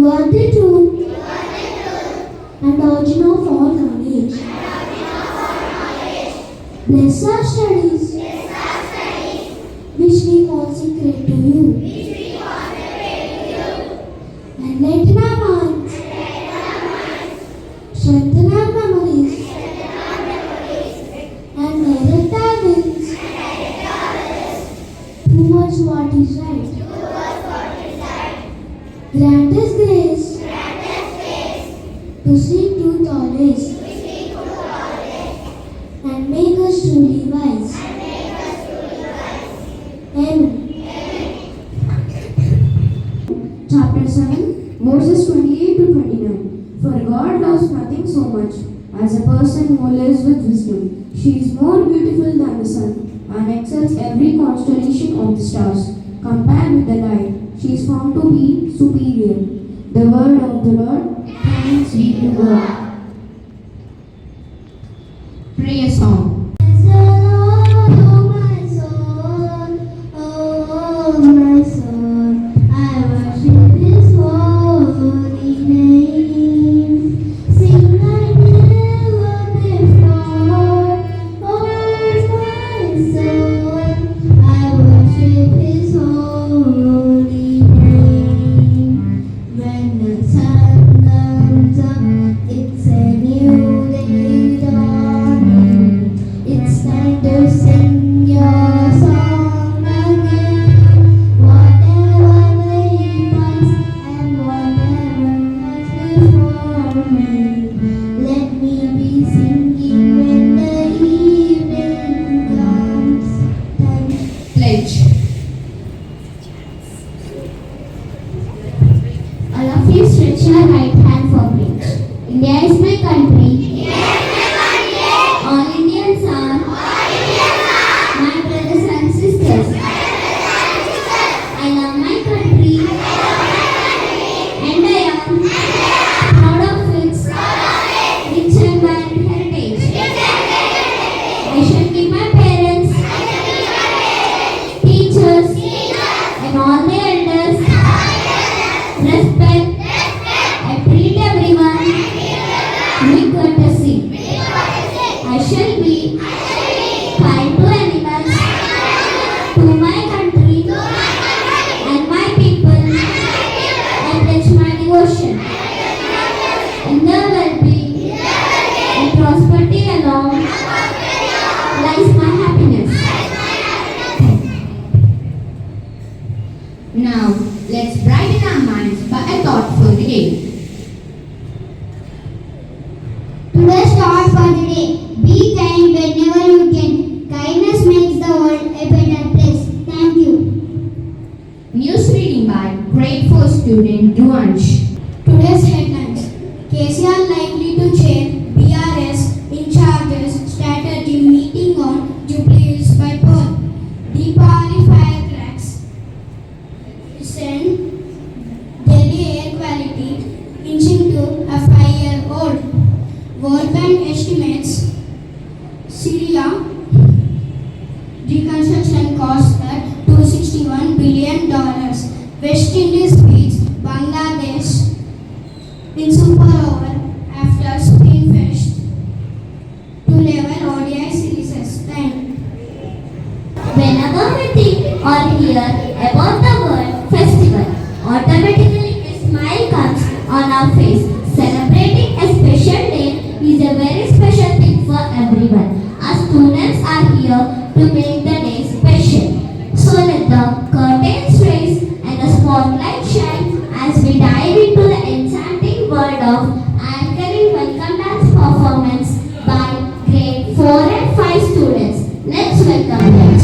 You are the truth and the origin of all knowledge. Bless our studies, which we consecrate to you. And lighten our minds, strengthen our memories, and direct our wills towards what is right. Grant us grace to seek truth always, and make us truly wise. Amen. Chapter 7, verses 28 to 29. For God loves nothing so much as a person who lives with wisdom. She is more beautiful than the sun and excels every constellation of the stars. Compared with the light, she is found to be superior. The word of the Lord. Thanks be to God. Prayer song. Stretch your right hand for pledge. India is my country. All Indians are my brothers and sisters. I love my country and I am proud of its rich and varied heritage. I shall give my parents, teachers, and all the elders respect. I treat everyone with courtesy. I shall be kind to animals, to my country and my people. I pledge my devotion. In the well-being and prosperity alone lies my happiness. Now, let's brighten our minds by a thought for the day. Today's thought for the day: be kind whenever you can. Kindness makes the world a better place. Thank you. News reading by Grade 4 student Duansh. Today's headlines: KCR likely to chair BRS in charges strategy meeting on Jubilee Hills by poll. Deepavali firecracks send Delhi air quality inching to a 5-year-old. World Bank estimates Syria reconstruction cost at $261 billion. West Indies beats Bangladesh in Super Over after Spin Fest to level ODI series. Thank. Whenever we think or hear about the word festival, automatically a smile comes on our face. Celebrating a special day is a very special thing for everyone. Our students are here to make the day special. So let the curtains raise and the spotlight shine as we dive into the enchanting world of anchoring welcome dance performance by grade 4 and 5 students. Let's welcome them.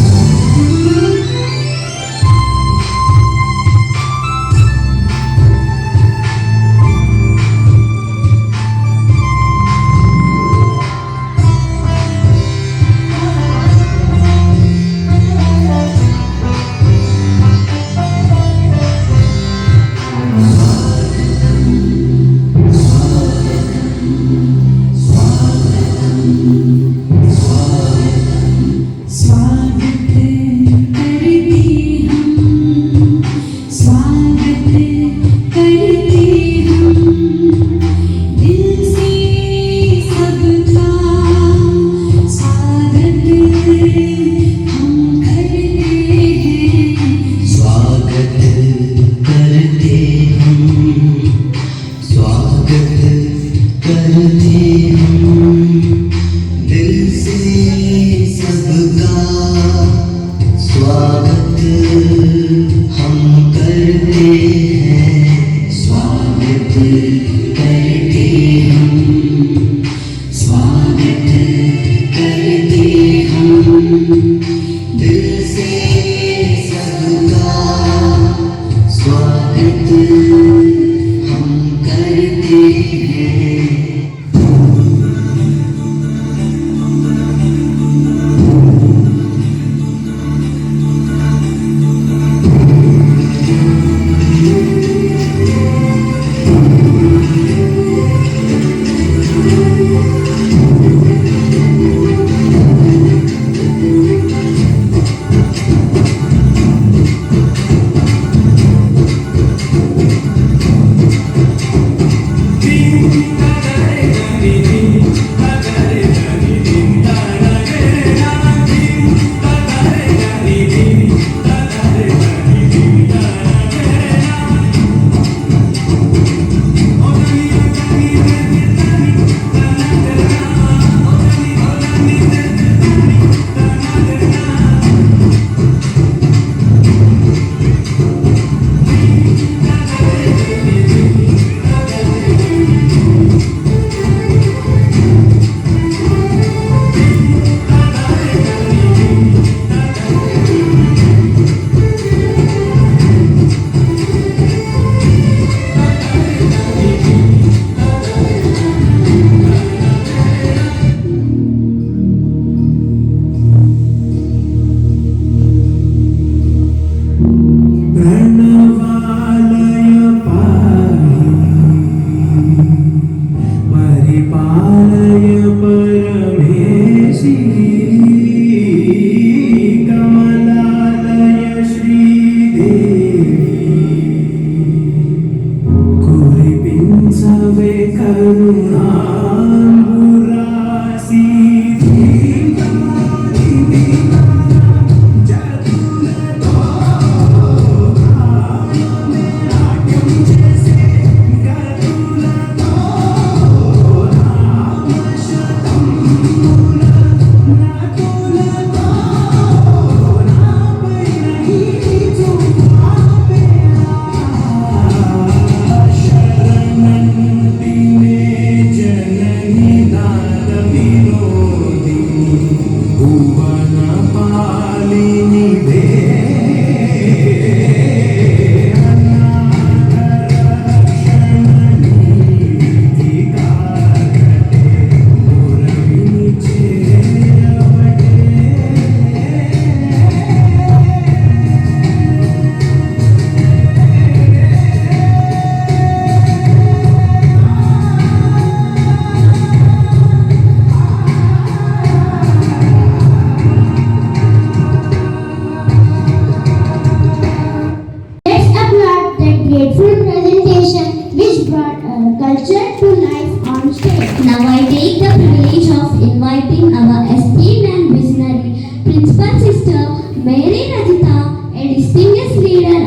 brought to life on stage. Now I take the privilege of inviting our esteemed and visionary principal sister Mary Rajita, a distinguished leader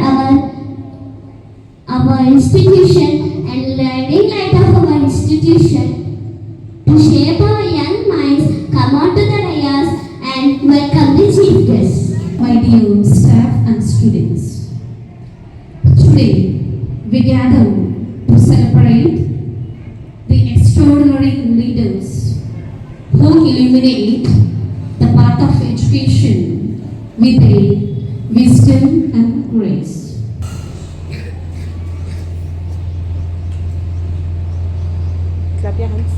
our institution and leading light of our institution to shape our young minds. Come on to the dais and welcome the chief guest. My dear staff and students, today we gather to celebrate the extraordinary leaders who illuminate the path of education with their wisdom and grace. Clap your hands.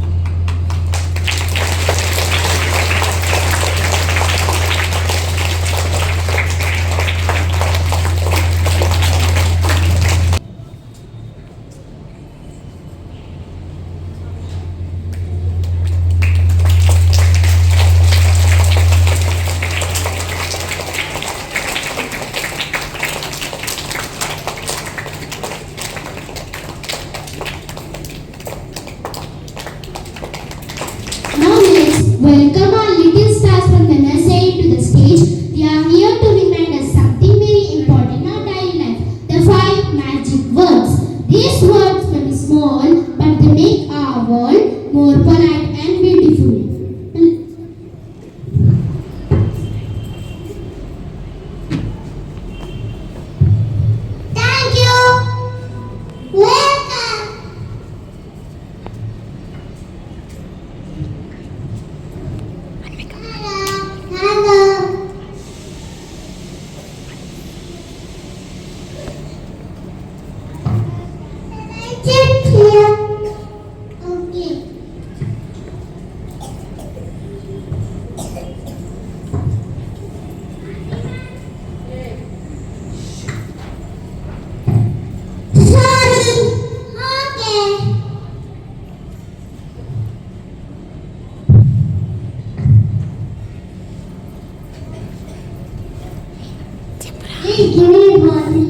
Now let's welcome our little stars from the nursery to the stage. They are here to remind us something very important in our daily life. The 5 magic words. These words may be small, but they make our world more polite and beautiful. Thank you. Welcome. Hello. Sit here. Okay. Sorry. Okay. Please give me a bottle.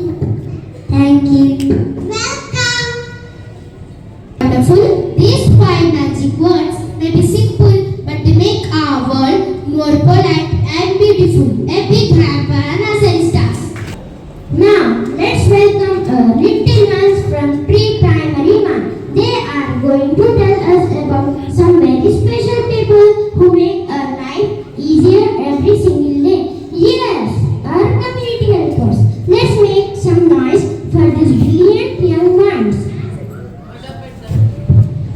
Thank you. Welcome. Wonderful. These 5 magic words may be simple, but they make our world more polite and beautiful. A big hand for our nursery stars. Now, let's welcome little ones from pre-primary one. They are going to tell us about some very special people who make our life easier every single day. Yes, our community helpers. Let's make some noise for these brilliant young minds.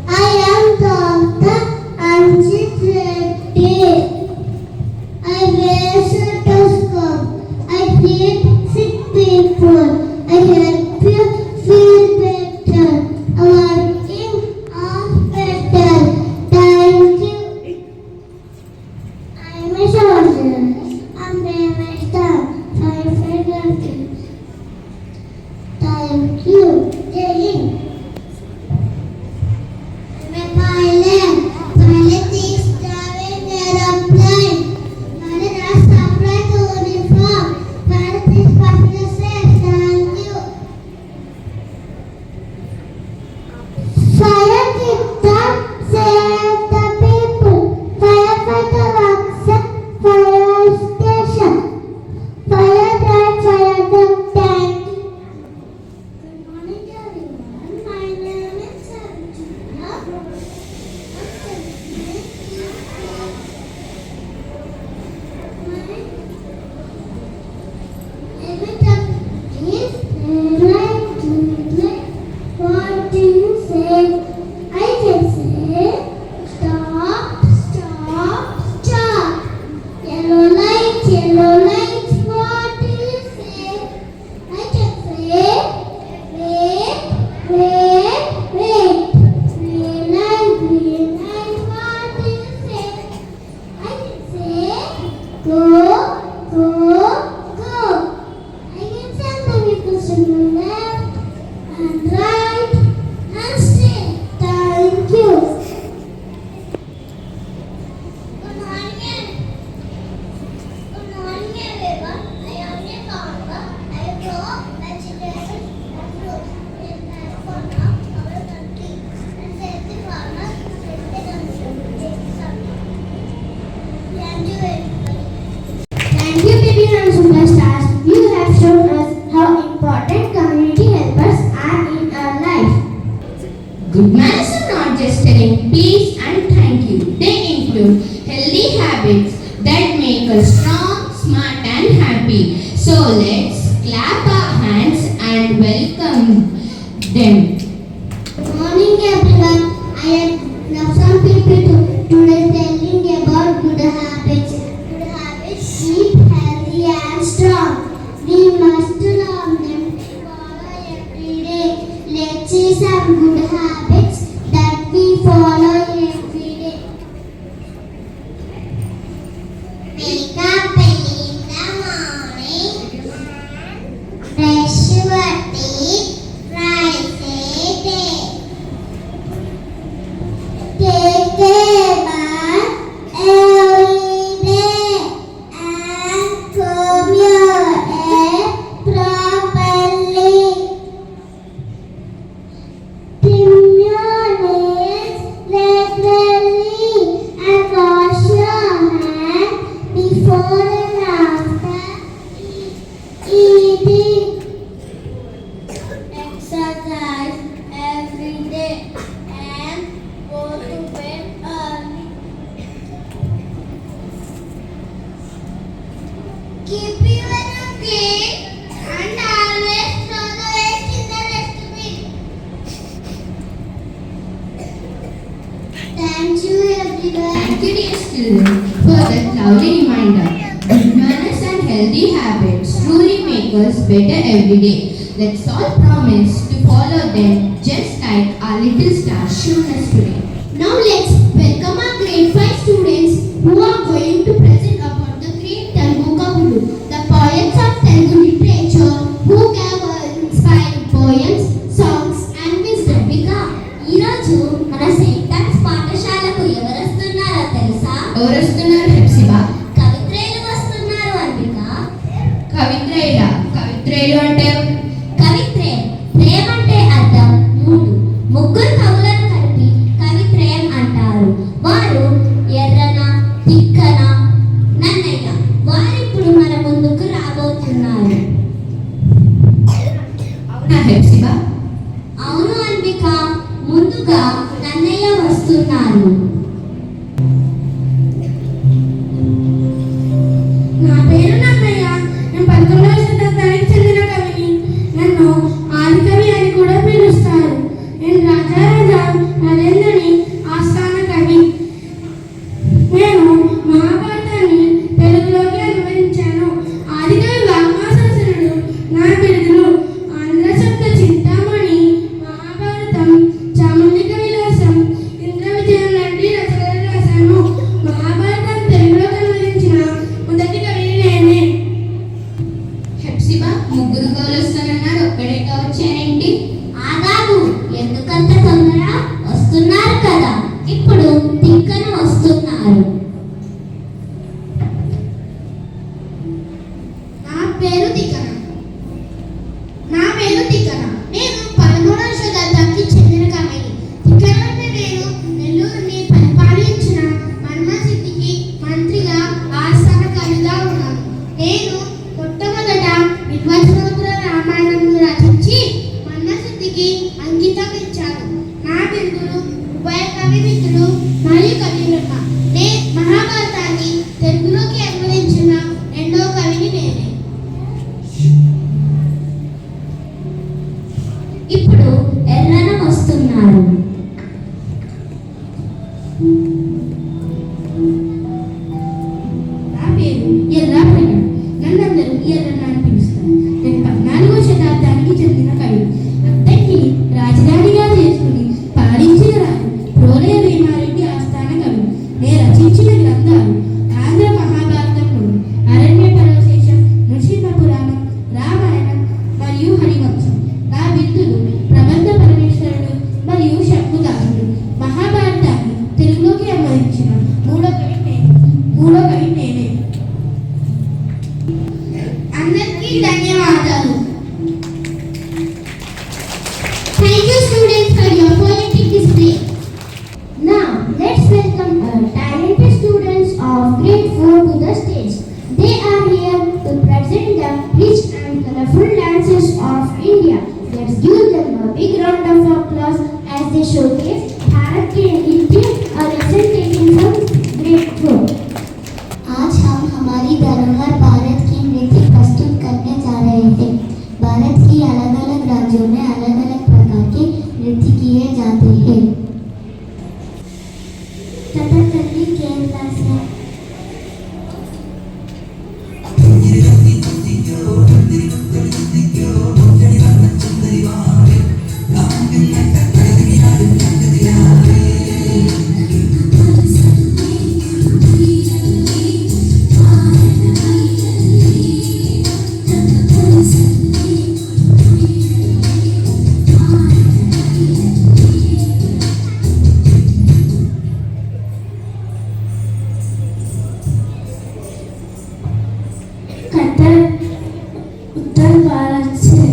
I am Dr. Anjit Reddy. I wear stethoscope. I treat sick people. I help you feel better. I work in hospital. Thank you. I am a soldier. I'm very star. Thank you. Jai Hind. Pilot. Pilot is driving aeroplane. Pilot has separate uniform. Pilot is passenger safe. Thank you. Fire victim save the people. Firefighter works at fire station. Fire brigade, fire the tank. Good morning everyone. My name is Arjuna. What do you say? I can say stop, stop, stop. Yellow light, what do you say? I can say wait, wait, wait. Green light, what do you say? I can say go, go, go. I can send the vehicles to the left and right and straight. Thank you. Good morning. Good morning everyone. I am a farmer. I grow vegetables and fruits in the corner of our country and and welcome them. Good morning everyone. I have some people today telling about good habits. Good habits keep healthy and strong. We must learn them to follow every day. Let's see some good habits that we follow every day. Wake up early in the morning. Brush your teeth twice a day. Take a bath every day and comb your hair properly. Trim your nails regularly and wash your hands before and after eating. Exercise every day and go to bed early. Keep your room clean and always throw the waste in the dustbin. Thank you everyone. Thank you, dear children, for that lovely reminder. Good manners and healthy habits truly make us better every day. Let's all promise to follow them just like our little stars shown us today. Now let's welcome our grade 5 students who are going to present about the great Telugu Kavuలు, the poets of Telugu literature who gave us inspiring poems, songs and wisdom. ఈ రోజు మన Saint Thomas పాఠశాలకు ఎవరు వస్తున్నారో తెలుసా? ఎవరు వస్తున్నారు హెప్సిబా? కవిత్రేయులు వస్తున్నారు అంబిక. కవిత్రేయులు అంటే కవిత్రయం, త్రయం అంటే అర్థం మూడు. ముగ్గురు కవులను కలిపి కవిత్రయం అంటారు. వారు ఎర్రన, తిక్కన, నన్నయ్య. వారిప్పుడు మన ముందుకు రాబోతున్నారు. అవునా హెప్సిబా? అవును అంబిక, ముందుగా నన్నయ్య వస్తున్నారు. నా పేరు నన్నయ్య. నేను 11వ శతాబ్దానికి చెందిన కవిని. నన్ను ఆదికవి అని కూడా పిలుస్తారు. నేను రాజారాజా నరేంద్రుని ఆస్థాన కవి. నేను మహాభారతాన్ని తెలుగులోకి అనువదించాను. ఆదికవి వాగ్మాసాసురుడు నా బిరుదులు. ఆంధ్ర శబ్ద చింతామణి, మహాభారతం, చాముండిక విలాసం, ఇంద్ర విజయం లాంటి రచనలు రాశాను. మహాభారతం తెలుగులోకి అనువదించిన మొదటి కవిని నేనే. హెప్సిబా, ముగ్గురు కవులు వస్తానన్నారు, ఒక్కడేగా వచ్చారేంటి? ఆగాగు, ఎందుకంత తొందర? వస్తున్నారు కదా. ఇప్పుడు తిక్కన వస్తున్నారు. నా పేరు తిక్కన. నేను 13వ శతాబ్దానికి చెందిన కవిని. తిక్కన అంటే నేను నెల్లూరుని పరిపాలించిన మన్మథుడికి మంత్రిగా ఆస్థాన కవిగా ఉన్నాను. నేను మొట్టమొదట విద్వత్సముద్ర రామాయణం రచించి మన్మథుడికి అంకితం ఇచ్చాను. నా బిరుదులు ఉభయ కవి మిత్రులు మరియు కవిబ్రహ్మ. మహాభారతాన్ని తెలుగులోకి అనువదించిన రెండో కవిని నేనే. ఇప్పుడు ఎర్రన వస్తున్నారు. నా పేరు ఎర్రాప్రగడ. నన్నందరూ ఎర్రన్న అని పిలుస్తారు. నేను 14వ శతాబ్దానికి చెందిన కవి. అద్దెకి రాజధానిగా చేసుకుని పాలించిన రాజు ప్రోలయ భీమారెడ్డి ఆస్థాన కవి. నేను రచించిన గ్రంథాలు ఆంధ్ర మహాభారతంలో అరణ్య పరవశేషం, నృసింహ పురాణం, రామాయణం మరియు హరివంశం. నా బిరుదులు ప్రబంధ పరమేశ్వరుడు మరియు శంకుదాసుడు. మహాభారతాన్ని తెలుగులోకి అనువదించిన మూడో కవి నేనే. అందరికీ ధన్యవాదాలు. Thank you students for your poetic display. Now let's welcome our talented students of grade 4 to the stage. They are here to present the rich and colorful dances of India. Let's give them a big round of applause as they showcase Bharatiya Nritya, a lesson taken from grade 4. आज हम हमारी धरोहर भारत की नृत्य प्रस्तुत करने जा रहे हैं. भारत की अलग अलग राज्यों में अलग अलग प्रकार के नृत्य किए जाते हैं। कथकली केरला से। कथक उत्तर भारत से।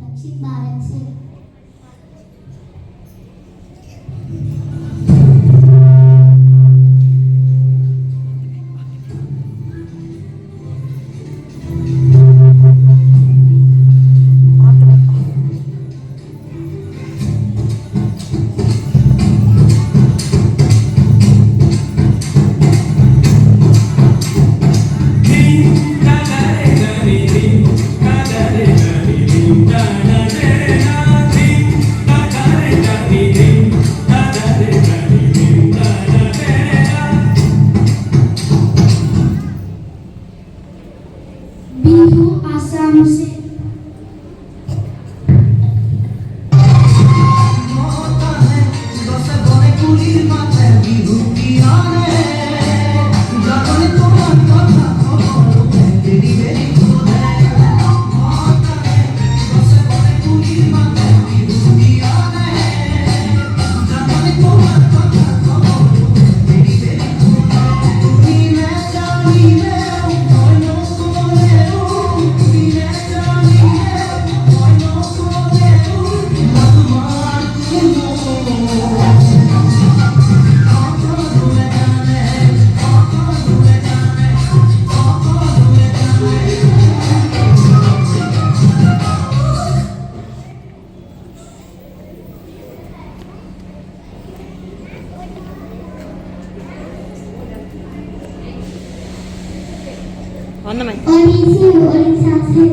दक्षिण भारत से। बिहू आसाम से। On the mic. ओडिशा से।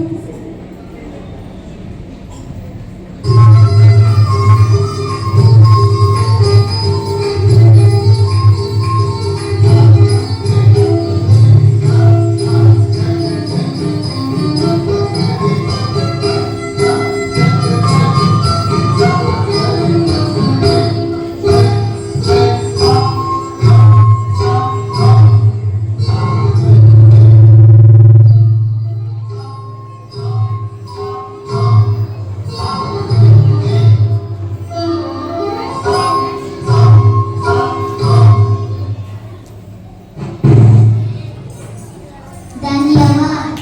धन्यवाद।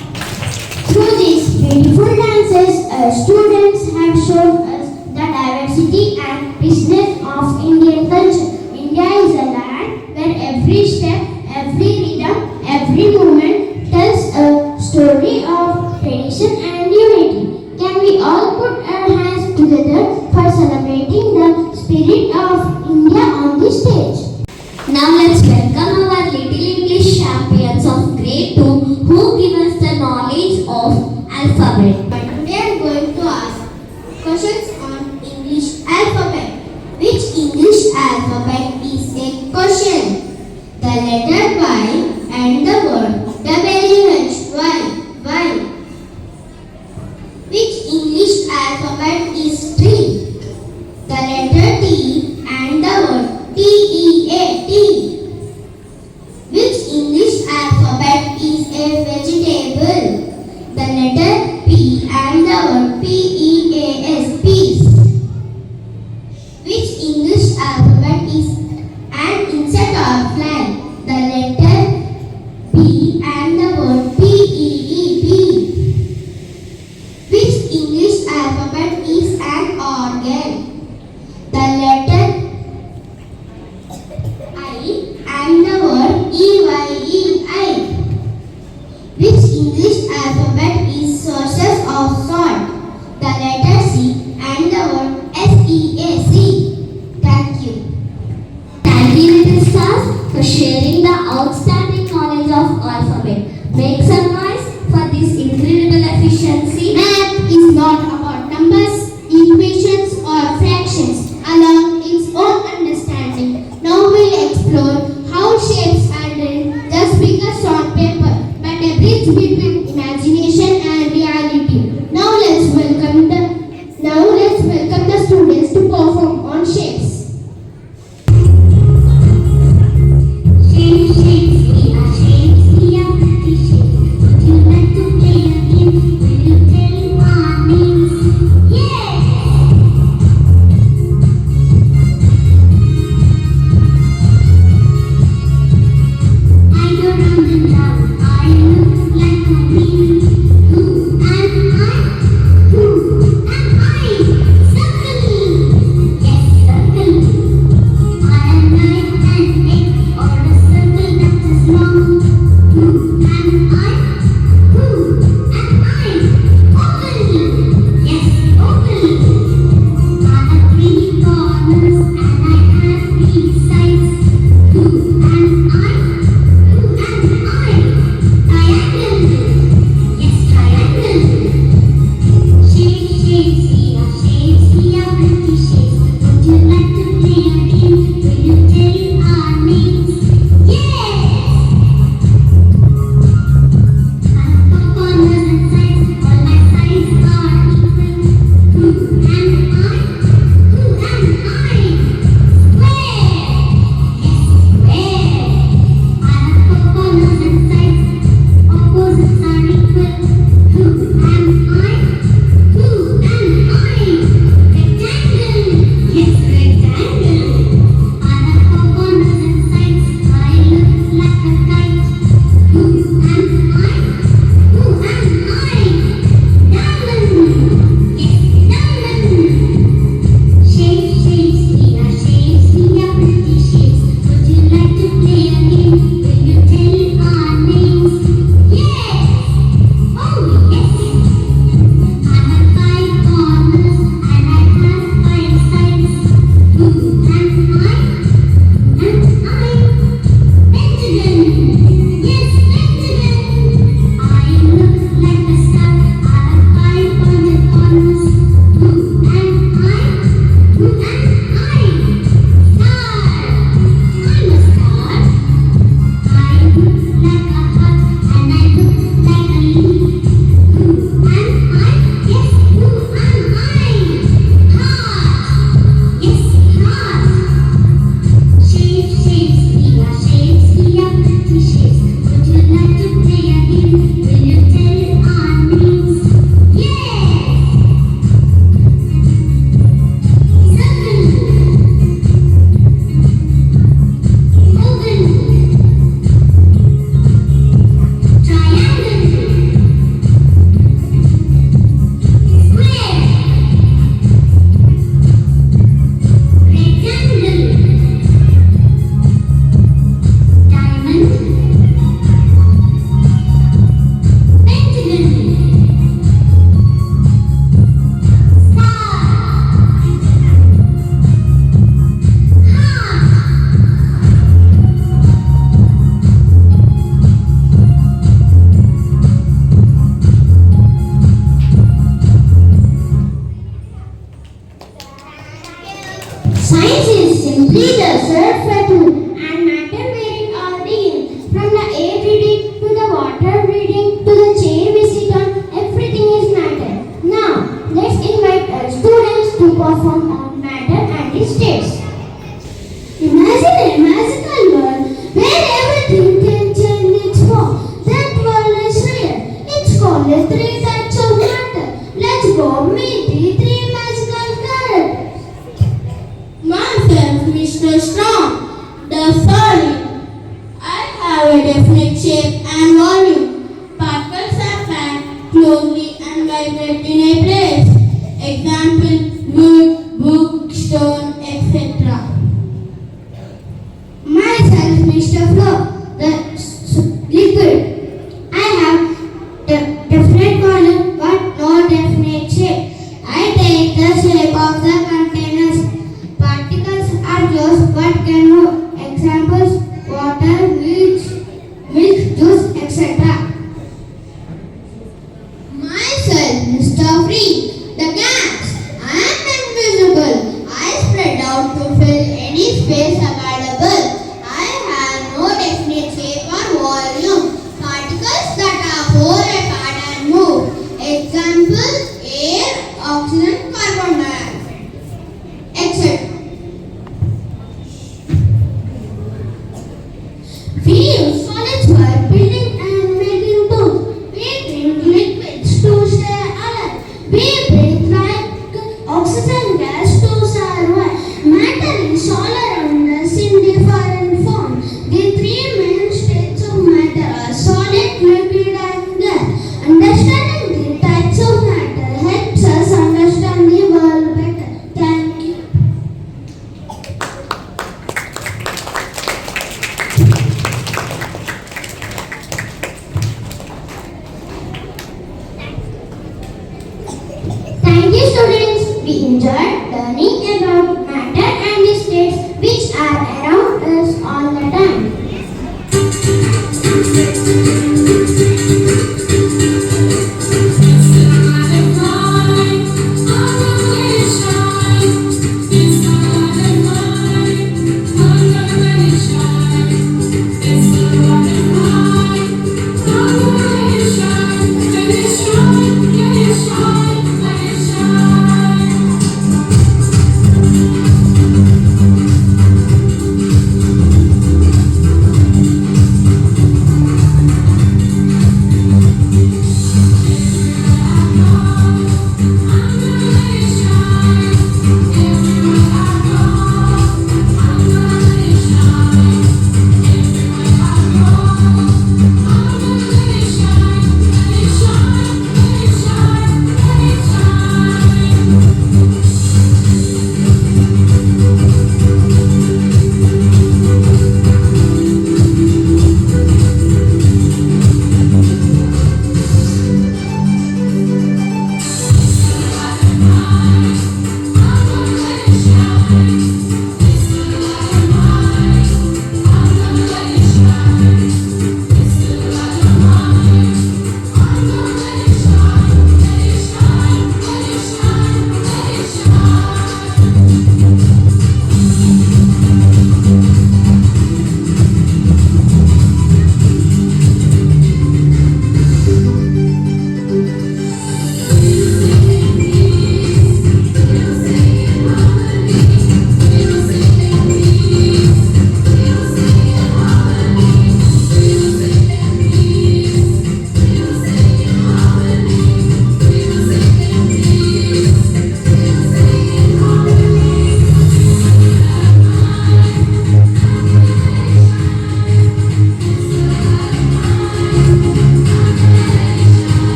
Through these beautiful dances, students have shown us the diversity and richness of Indian culture. India is a land where every step, every rhythm, every movement tells a story of tradition and unity. Can we all put our hands together for celebrating the spirit of India on the stage? Now let's welcome our little English champions of grade 2 who give us the knowledge of alphabet. Today I am going to ask questions on English alphabet. Which English alphabet is a question? The letter Y and the word W-H-Y. Why? Which English alphabet is tree? The letter T and the word T-E-A. Tea. Which English alphabet is a vegetable? The letter P and the word P-E-A-S. Peas. simply the self-fatal and matter where it all begins. From the air reading to the water reading to the chair we sit on, everything is matter. Now, let's invite our students to perform on matter and its states. Imagine a magical world where everything can change its form. That world is real. It's called the three types of matter. Let's go meet the three magical characters. Myself, Mr. Strong, the solid. I have a definite shape and volume. Particles are packed closely and vibrate in a place. Example, wood, book, stone, etc. Myself, Mr. Flow, the liquid. I have definite volume but no definite shape. I take the shape of the containers. Particles are those but can move. Examples: water, milk, juice, etc. Myself, Mr. Free, the gas. I am invisible. I spread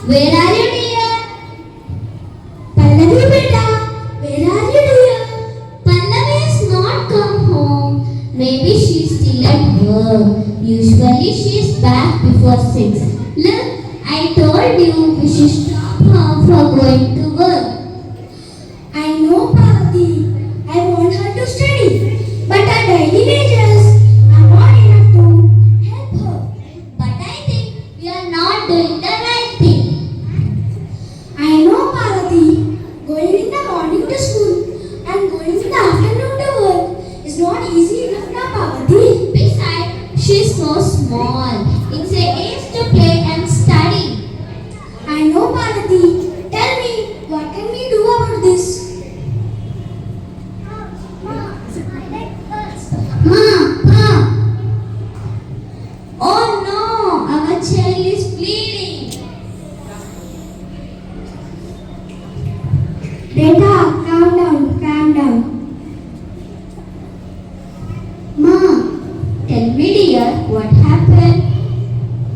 where are you, dear? Pallavi beta, where are you dear? Pallavi has not come home. Maybe she's still at work. Usually she's back before 6. Look, I told you we should stop her from going to work. I know Parvati, I want her to study, but her daily wages are not enough to help her. But I think we are not doing the right thing. I know Parvati, going in the morning to school and going in the afternoon to work is not easy enough now Parvati. Besides, she's so small. It's a age to play and study. I know Parvati, tell me what can we do about this? Ma. Oh no, our child is bleeding. Beta, calm down. Ma, tell me dear, what happened?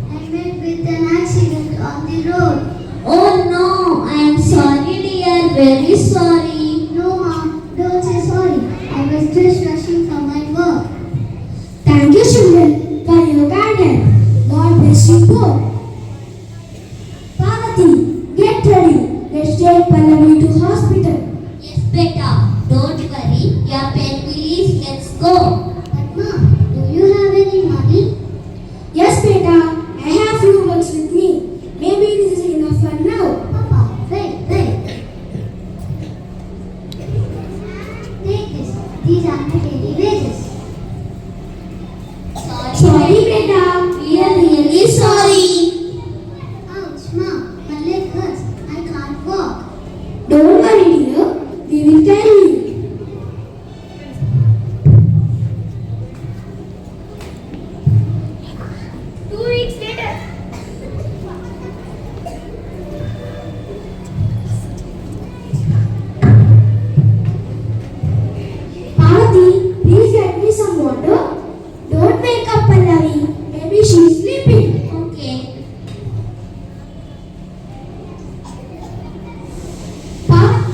I met with an accident on the road. Oh no, I am sorry dear, very sorry. No, Mom, don't say sorry. I was just rushing from my work. Thank you, children, for your guidance. God bless you both. Parvati, get ready. Let's take Pallavi to hospital. Yes beta, don't worry, your pain will ease, let's go. But Mom, do you have any money? Yes, beta. I have few bucks with me. Maybe this is enough for now. Papa, wait. Take this. These are my daily wages. Sorry, beta. We are really sorry. Ouch, Mom. My leg hurts. I can't walk. Don't worry, dear. We will carry you. 2 weeks later. Parvati, please get me some water. Don't wake up Pallavi. Maybe she's sleeping. Okay. Parvati,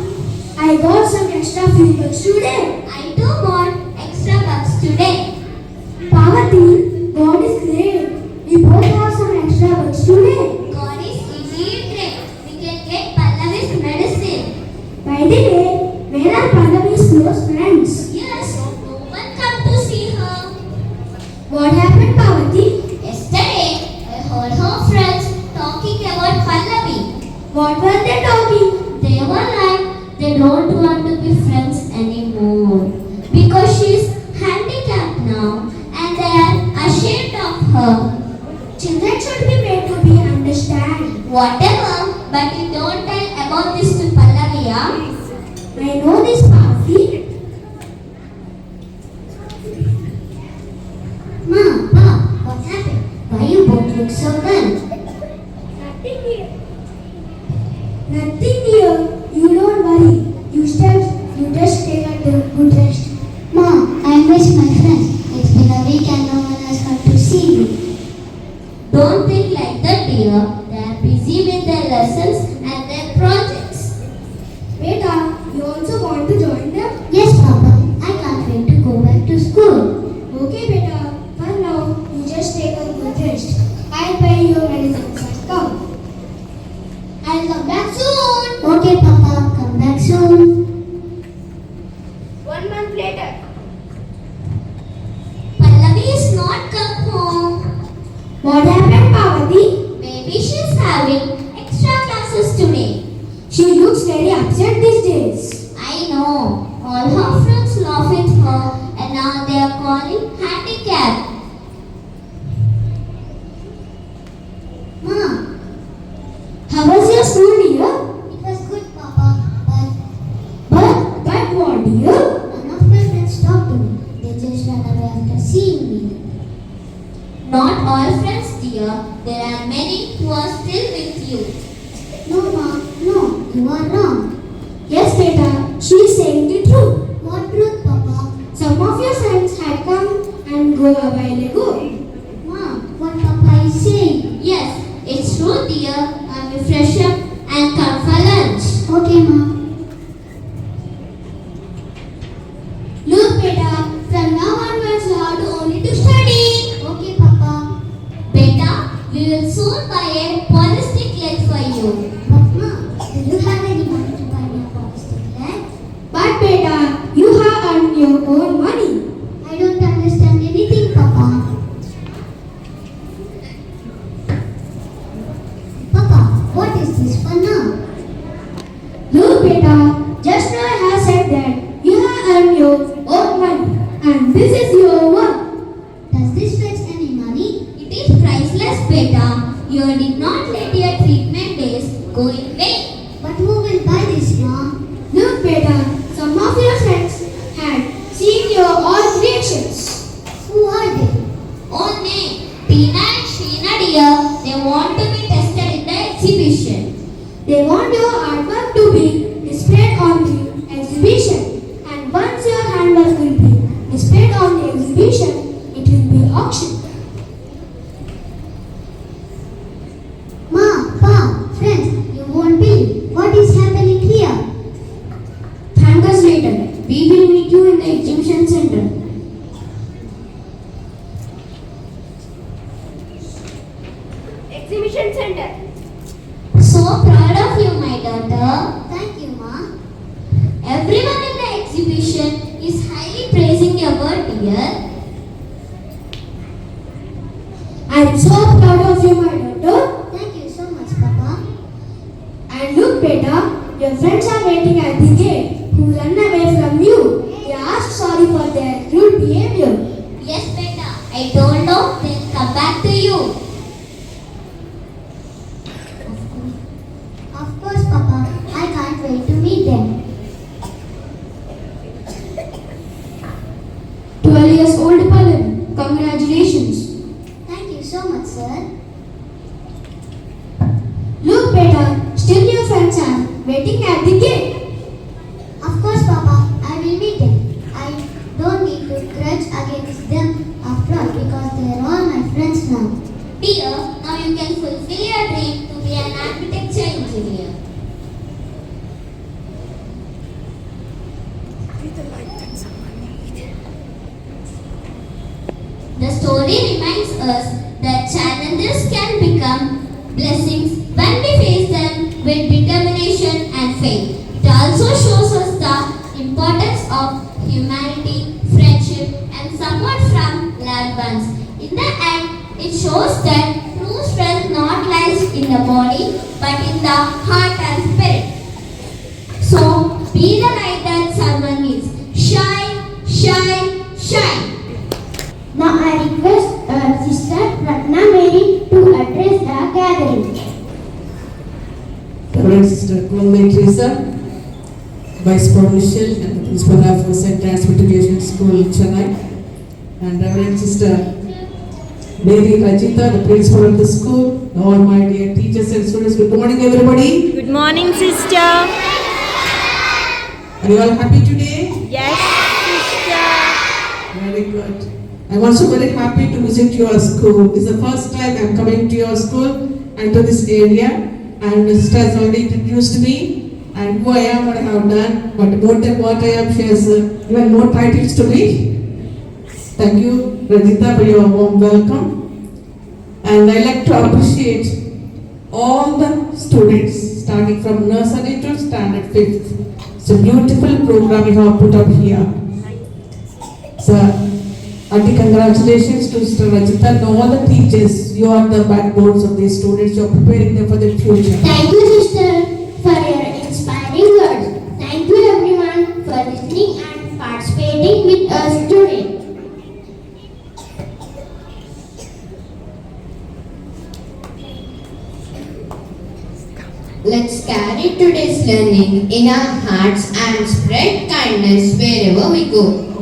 I got some extra few bucks today. I too want extra bucks today. Parvati, God is great. We both have some extra bucks today. God is indeed great. We can get Pallavi's medicine. By the way, where are Pallavi's close friends? Yes, no one come to see her. What happened, Parvati? Yesterday, I heard her friends talking about Pallavi. What were they talking? They were like, they don't want to be friends anymore because she's handicapped now and they are ashamed of her. Children should be made to be understand. Whatever, but you don't tell about this to Pallavi, yeah? I know this, Parvati. Mom, Pop, what happened? Why you both look so dull? Nothing here. Nothing here. You don't worry. You just take a good rest. Mom, I miss my friends. It's been a week and no one has come to see me. Don't think like that, dear. They are busy with their lessons and their projects. Beta, you also want to join them? Yes, Papa. I can't wait to go back to school. Okay, Beta. For now, you just take a good rest. I'll buy your medicines and come. I'll come back soon. Okay, Papa. Come back soon. 1 month later. Pallavi is not come home. What happened, Parvati? Maybe she's having extra classes today. She looks very upset these days. I know. All her friends laugh at her and now they are calling handicapped. Mom, How was your school, dear? it was good, Papa. But what, dear? None of my friends talked to me. They just ran away after seeing me. Not all friends, dear. There are many who are still with you. No, Mom. No, you are wrong. Yes, Beta. She is saying the truth. What truth, Papa? Some of your friends had come and go a while ago. Mom, what Papa is saying? Yes, it's true, dear. I'm a fresh what is this for now? Look, beta, just now I have said that you have earned your own money and this is your work. Does this fetch any money? It is priceless, beta. You did not let your treatment days go in vain. But who will buy this, Mom? Look, beta, some of your friends had seen your own creations. Who are they? Oh, nay, Tina and Sheena dear, they want to be tested in the exhibition. They want your artwork to be displayed on the exhibition, and once your handwork will be displayed on the exhibition, it will be auctioned. Ma, Pa, friends, you won't believe what is happening here. Thank us later. We will meet you in the exhibition center. Exhibition Center. So proud of you, my daughter. Thank you, Ma. Everyone in the exhibition is highly praising your work, dear. I am so proud of you, my daughter. Thank you so much, Papa. And look, beta, your friends are waiting at the gate who run away from you. They ask sorry for their rude behavior. Yes, beta. I told them they'll come back to you. Of course, Papa. I can't wait to meet them. 12 years old Pallavi, congratulations. Thank you so much, sir. Look, beta, still your friends are waiting at the gate. Of course, Papa. I will meet them. I don't need to grudge against them after all because they are all my friends now. Dear, now you can fulfill your dream to be an architecture engineer. The story reminds us that challenges can become blessings when we face them with determination and faith. It also shows us the importance of humanity, friendship, and support from loved ones. In the end, it shows that true strength not lies in the body but in the heart and spirit. So, be the light that someone needs. Shine, shine, shine. Now I request our sister Ratna Mary to address the gathering. Reverend Sister Kulme Teresa, Vice Provincial and the Principal of St. Anne's Matriculation School, Chennai, and Reverend Sister Lady Rajita, the Principal of the school, all my dear teachers and students. Good morning, everybody. Good morning, sister. Are you all happy today? Yes, sister. Very good. I'm also very happy to visit your school. This is the first time I'm coming to your school and to this area. And Sister has already introduced me and who I am, what I have done. But more than what I am, she has even more titles to me. Thank you, Rajita, for your warm welcome. And I like to appreciate all the students starting from nursery to standard 5th. It's a beautiful program you have put up here. So, Auntie, congratulations to Sister Rajita and all the teachers. You are the backbones of these students. You are preparing them for the future. Thank you, sister, for your inspiring words. Thank you, everyone, for listening and participating with us today. Let's carry today's learning in our hearts and spread kindness wherever we go.